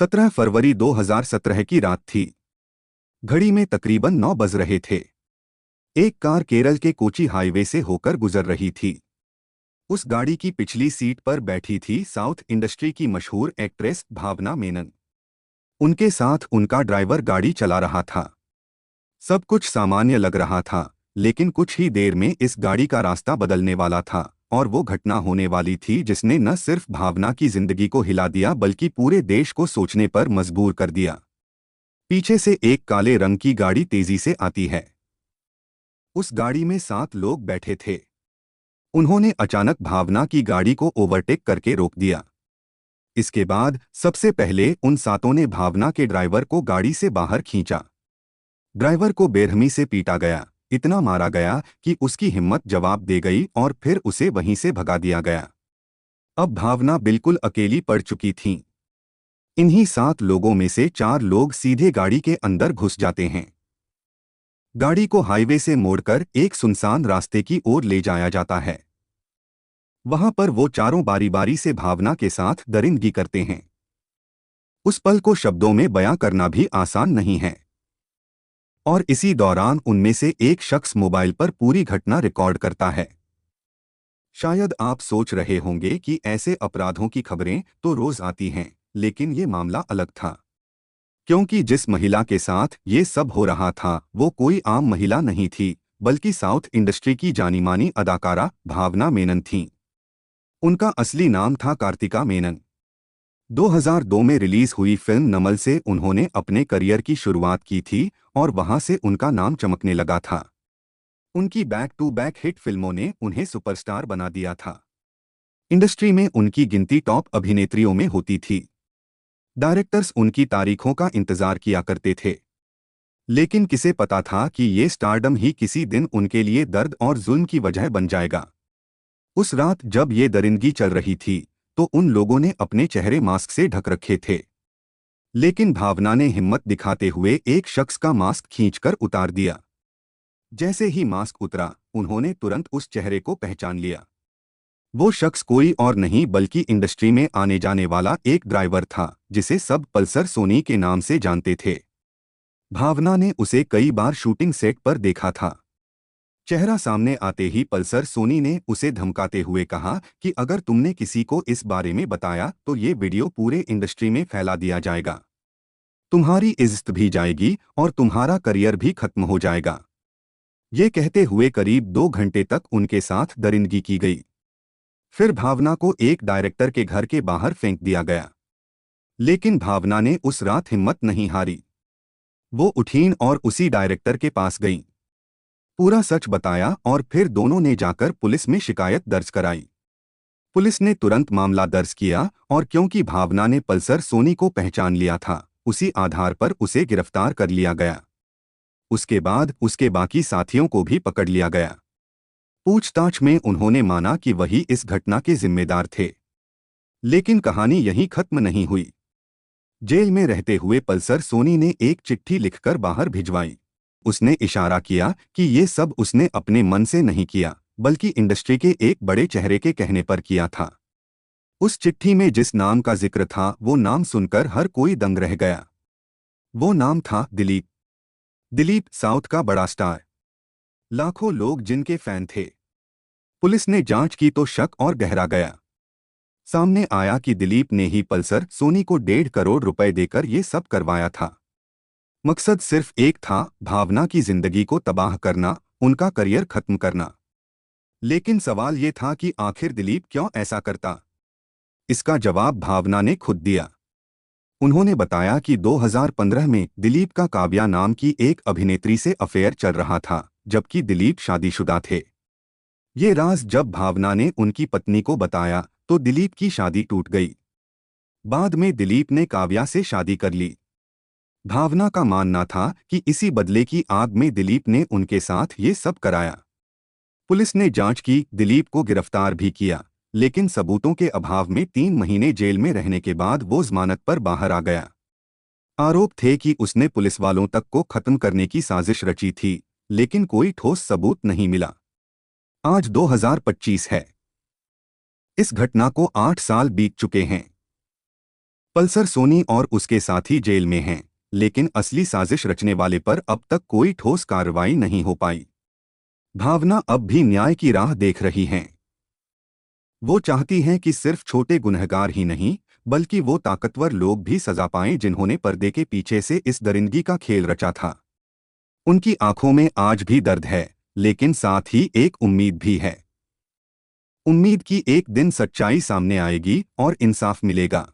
17 फरवरी 2017 की रात थी। घड़ी में तकरीबन 9 बज रहे थे। एक कार केरल के कोची हाईवे से होकर गुजर रही थी। उस गाड़ी की पिछली सीट पर बैठी थी साउथ इंडस्ट्री की मशहूर एक्ट्रेस भावना मेनन। उनके साथ उनका ड्राइवर गाड़ी चला रहा था। सब कुछ सामान्य लग रहा था, लेकिन कुछ ही देर में इस गाड़ी का रास्ता बदलने वाला था और वो घटना होने वाली थी जिसने न सिर्फ भावना की जिंदगी को हिला दिया बल्कि पूरे देश को सोचने पर मजबूर कर दिया। पीछे से एक काले रंग की गाड़ी तेजी से आती है। उस गाड़ी में 7 लोग बैठे थे। उन्होंने अचानक भावना की गाड़ी को ओवरटेक करके रोक दिया। इसके बाद सबसे पहले उन 7 ने भावना के ड्राइवर को गाड़ी से बाहर खींचा। ड्राइवर को बेरहमी से पीटा गया, इतना मारा गया कि उसकी हिम्मत जवाब दे गई और फिर उसे वहीं से भगा दिया गया। अब भावना बिल्कुल अकेली पड़ चुकी थीं। इन्हीं 7 लोगों में से 4 लोग सीधे गाड़ी के अंदर घुस जाते हैं। गाड़ी को हाईवे से मोड़कर एक सुनसान रास्ते की ओर ले जाया जाता है। वहां पर वो चारों बारी बारी से भावना के साथ दरिंदगी करते हैं। उस पल को शब्दों में बयां करना भी आसान नहीं है। और इसी दौरान उनमें से एक शख्स मोबाइल पर पूरी घटना रिकॉर्ड करता है। शायद आप सोच रहे होंगे कि ऐसे अपराधों की खबरें तो रोज आती हैं, लेकिन ये मामला अलग था। क्योंकि जिस महिला के साथ ये सब हो रहा था वो कोई आम महिला नहीं थी, बल्कि साउथ इंडस्ट्री की जानी-मानी अदाकारा भावना मेनन थीं। उनका असली नाम था कार्तिका मेनन। 2002 में रिलीज हुई फिल्म नमल से उन्होंने अपने करियर की शुरुआत की थी और वहां से उनका नाम चमकने लगा था। उनकी बैक टू बैक हिट फिल्मों ने उन्हें सुपरस्टार बना दिया था। इंडस्ट्री में उनकी गिनती टॉप अभिनेत्रियों में होती थी। डायरेक्टर्स उनकी तारीखों का इंतजार किया करते थे। लेकिन किसे पता था कि ये स्टारडम ही किसी दिन उनके लिए दर्द और जुल्म की वजह बन जाएगा। उस रात जब ये दरिंदगी चल रही थी तो उन लोगों ने अपने चेहरे मास्क से ढक रखे थे। लेकिन भावना ने हिम्मत दिखाते हुए एक शख्स का मास्क खींचकर उतार दिया। जैसे ही मास्क उतरा, उन्होंने तुरंत उस चेहरे को पहचान लिया। वो शख्स कोई और नहीं बल्कि इंडस्ट्री में आने जाने वाला एक ड्राइवर था जिसे सब पल्सर सोनी के नाम से जानते थे। भावना ने उसे कई बार शूटिंग सेट पर देखा था। चेहरा सामने आते ही पल्सर सोनी ने उसे धमकाते हुए कहा कि अगर तुमने किसी को इस बारे में बताया तो ये वीडियो पूरे इंडस्ट्री में फैला दिया जाएगा। तुम्हारी इज्जत भी जाएगी और तुम्हारा करियर भी खत्म हो जाएगा। ये कहते हुए करीब 2 घंटे तक उनके साथ दरिंदगी की गई। फिर भावना को एक डायरेक्टर के घर के बाहर फेंक दिया गया। लेकिन भावना ने उस रात हिम्मत नहीं हारी। वो उठीं और उसी डायरेक्टर के पास गईं। पूरा सच बताया और फिर दोनों ने जाकर पुलिस में शिकायत दर्ज कराई। पुलिस ने तुरंत मामला दर्ज किया और क्योंकि भावना ने पल्सर सोनी को पहचान लिया था, उसी आधार पर उसे गिरफ्तार कर लिया गया। उसके बाद उसके बाकी साथियों को भी पकड़ लिया गया। पूछताछ में उन्होंने माना कि वही इस घटना के जिम्मेदार थे। लेकिन कहानी यहीं खत्म नहीं हुई। जेल में रहते हुए पल्सर सोनी ने एक चिट्ठी लिखकर बाहर भिजवाई। उसने इशारा किया कि ये सब उसने अपने मन से नहीं किया, बल्कि इंडस्ट्री के एक बड़े चेहरे के कहने पर किया था। उस चिट्ठी में जिस नाम का जिक्र था वो नाम सुनकर हर कोई दंग रह गया। वो नाम था दिलीप। दिलीप साउथ का बड़ा स्टार। लाखों लोग जिनके फैन थे। पुलिस ने जांच की तो शक और गहरा गया। सामने आया कि दिलीप ने ही पल्सर सोनी को 1.5 करोड़ रुपए देकर ये सब करवाया था। मकसद सिर्फ एक था, भावना की जिंदगी को तबाह करना, उनका करियर खत्म करना। लेकिन सवाल ये था कि आखिर दिलीप क्यों ऐसा करता। इसका जवाब भावना ने खुद दिया। उन्होंने बताया कि 2015 में दिलीप का काव्या नाम की एक अभिनेत्री से अफेयर चल रहा था, जबकि दिलीप शादीशुदा थे। ये राज जब भावना ने उनकी पत्नी को बताया तो दिलीप की शादी टूट गई। बाद में दिलीप ने काव्या से शादी कर ली। भावना का मानना था कि इसी बदले की आग में दिलीप ने उनके साथ ये सब कराया। पुलिस ने जांच की, दिलीप को गिरफ्तार भी किया, लेकिन सबूतों के अभाव में 3 महीने जेल में रहने के बाद वो जमानत पर बाहर आ गया। आरोप थे कि उसने पुलिस वालों तक को खत्म करने की साजिश रची थी, लेकिन कोई ठोस सबूत नहीं मिला। आज 2025 है। इस घटना को 8 साल बीत चुके हैं। पल्सर सोनी और उसके साथी जेल में हैं, लेकिन असली साजिश रचने वाले पर अब तक कोई ठोस कार्रवाई नहीं हो पाई। भावना अब भी न्याय की राह देख रही हैं। वो चाहती हैं कि सिर्फ छोटे गुनहगार ही नहीं, बल्कि वो ताकतवर लोग भी सजा पाएं जिन्होंने पर्दे के पीछे से इस दरिंदगी का खेल रचा था। उनकी आंखों में आज भी दर्द है, लेकिन साथ ही एक उम्मीद भी है। उम्मीद कि एक दिन सच्चाई सामने आएगी और इंसाफ मिलेगा।